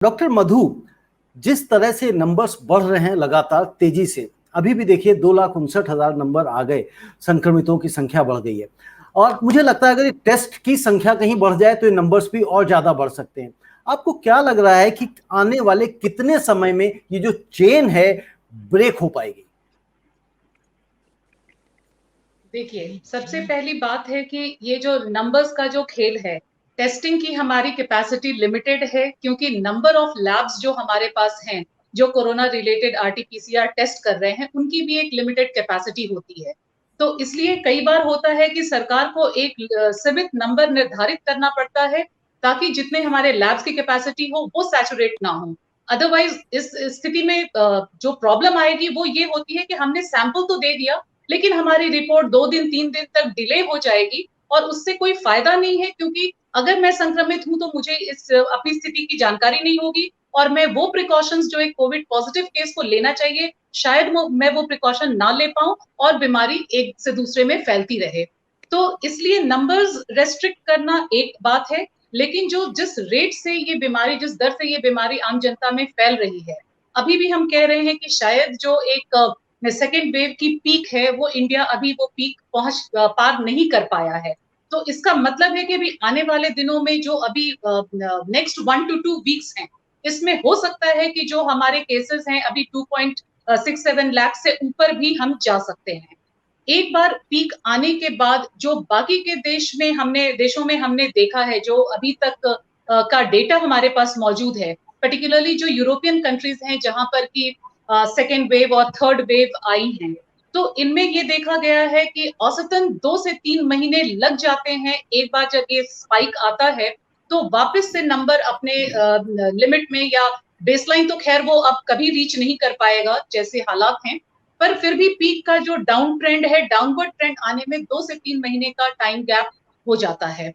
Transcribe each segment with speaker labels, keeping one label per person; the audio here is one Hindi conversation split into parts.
Speaker 1: डॉक्टर मधु, जिस तरह से नंबर्स बढ़ रहे हैं लगातार तेजी से, अभी भी देखिए 2,59,000 नंबर आ गए, संक्रमितों की संख्या बढ़ गई है। और मुझे लगता है अगर ये टेस्ट की संख्या कहीं बढ़ जाए तो ये नंबर्स भी और ज्यादा बढ़ सकते हैं। आपको क्या लग रहा है कि आने वाले कितने समय में ये जो चेन है ब्रेक हो पाएगी?
Speaker 2: देखिए, सबसे पहली बात है कि ये जो नंबर्स का जो खेल है, टेस्टिंग की हमारी कैपेसिटी लिमिटेड है क्योंकि नंबर ऑफ लैब्स जो हमारे पास हैं, जो कोरोना रिलेटेड आरटी-पीसीआर टेस्ट कर रहे हैं, उनकी भी एक लिमिटेड कैपेसिटी होती है। तो इसलिए कई बार होता है कि सरकार को एक सीमित नंबर निर्धारित करना पड़ता है, ताकि जितने हमारे लैब्स की कैपेसिटी हो, वो सैचुरेट ना हो। अदरवाइज़ इस स्थिति में जो प्रॉब्लम आएगी वो ये होती है कि हमने सैंपल तो दे दिया, लेकिन हमारी रिपोर्ट 2 दिन 3 दिन तक डिले हो जाएगी और उससे कोई फायदा नहीं है क्योंकि अगर मैं संक्रमित हूँ तो मुझे इस अपनी स्थिति की जानकारी नहीं होगी और मैं वो प्रिकॉशंस जो एक कोविड पॉजिटिव केस को लेना चाहिए, शायद मैं वो प्रिकॉशन ना ले पाऊँ और बीमारी एक से दूसरे में फैलती रहे। तो इसलिए नंबर्स रेस्ट्रिक्ट करना एक बात है, लेकिन जो जिस रेट से ये बीमारी जिस दर से ये बीमारी आम जनता में फैल रही है, अभी भी हम कह रहे हैं कि शायद जो एक सेकेंड वेव की पीक है वो इंडिया अभी वो पीक पार नहीं कर पाया है। तो इसका मतलब है कि अभी आने वाले दिनों में जो अभी नेक्स्ट 1 टू 2 वीक्स हैं, इसमें हो सकता है कि जो हमारे केसेस हैं अभी 2.67 लाख से ऊपर भी हम जा सकते हैं। एक बार पीक आने के बाद जो बाकी के देशों में हमने देखा है, जो अभी तक का डेटा हमारे पास मौजूद है, पर्टिकुलरली जो यूरोपियन कंट्रीज हैं जहां पर कि सेकेंड वेव और थर्ड वेव आई हैं, तो इनमें ये देखा गया है कि औसतन 2 से 3 महीने लग जाते हैं। एक बार जब ये स्पाइक आता है, तो वापस से नंबर अपने लिमिट में या बेसलाइन तो खैर वो अब कभी रीच नहीं कर पाएगा जैसे हालात हैं, पर फिर भी पीक का जो डाउन ट्रेंड है, डाउनवर्ड ट्रेंड आने में 2 से 3 महीने का टाइम गैप हो जाता है।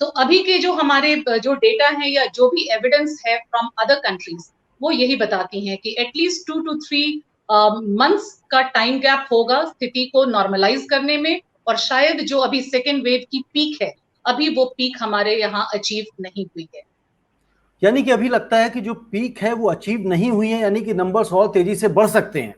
Speaker 2: तो अभी के जो हमारे जो डेटा है या जो भी एविडेंस है फ्रॉम अदर कंट्रीज, वो यही बताती हैं कि एटलीस्ट 2 टू 3 मंथ्स का टाइम गैप होगा स्थिति को नॉर्मलाइज करने में और शायद जो अभी सेकेंड वेव की पीक है, अभी वो पीक हमारे यहाँ अचीव नहीं हुई है।
Speaker 1: यानी कि अभी लगता है कि जो पीक है वो अचीव नहीं हुई है, यानी कि नंबर्स और तेजी से बढ़ सकते हैं।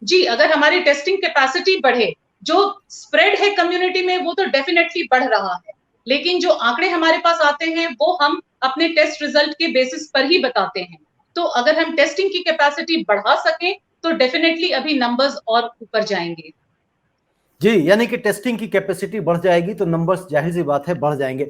Speaker 2: जी, अगर हमारी टेस्टिंग कैपेसिटी बढ़े, जो स्प्रेड है कम्युनिटी में वो तो डेफिनेटली बढ़ रहा है, लेकिन जो आंकड़े हमारे पास आते हैं वो हम अपने टेस्ट रिजल्ट के बेसिस पर ही बताते हैं। तो अगर हम टेस्टिंग की कैपेसिटी बढ़ा सकें तो डेफिनेटली अभी नंबर्स और ऊपर जाएंगे।
Speaker 1: जी, यानी कि टेस्टिंग की कैपेसिटी बढ़ जाएगी तो नंबर्स जाहिर सी बात है बढ़ जाएंगे।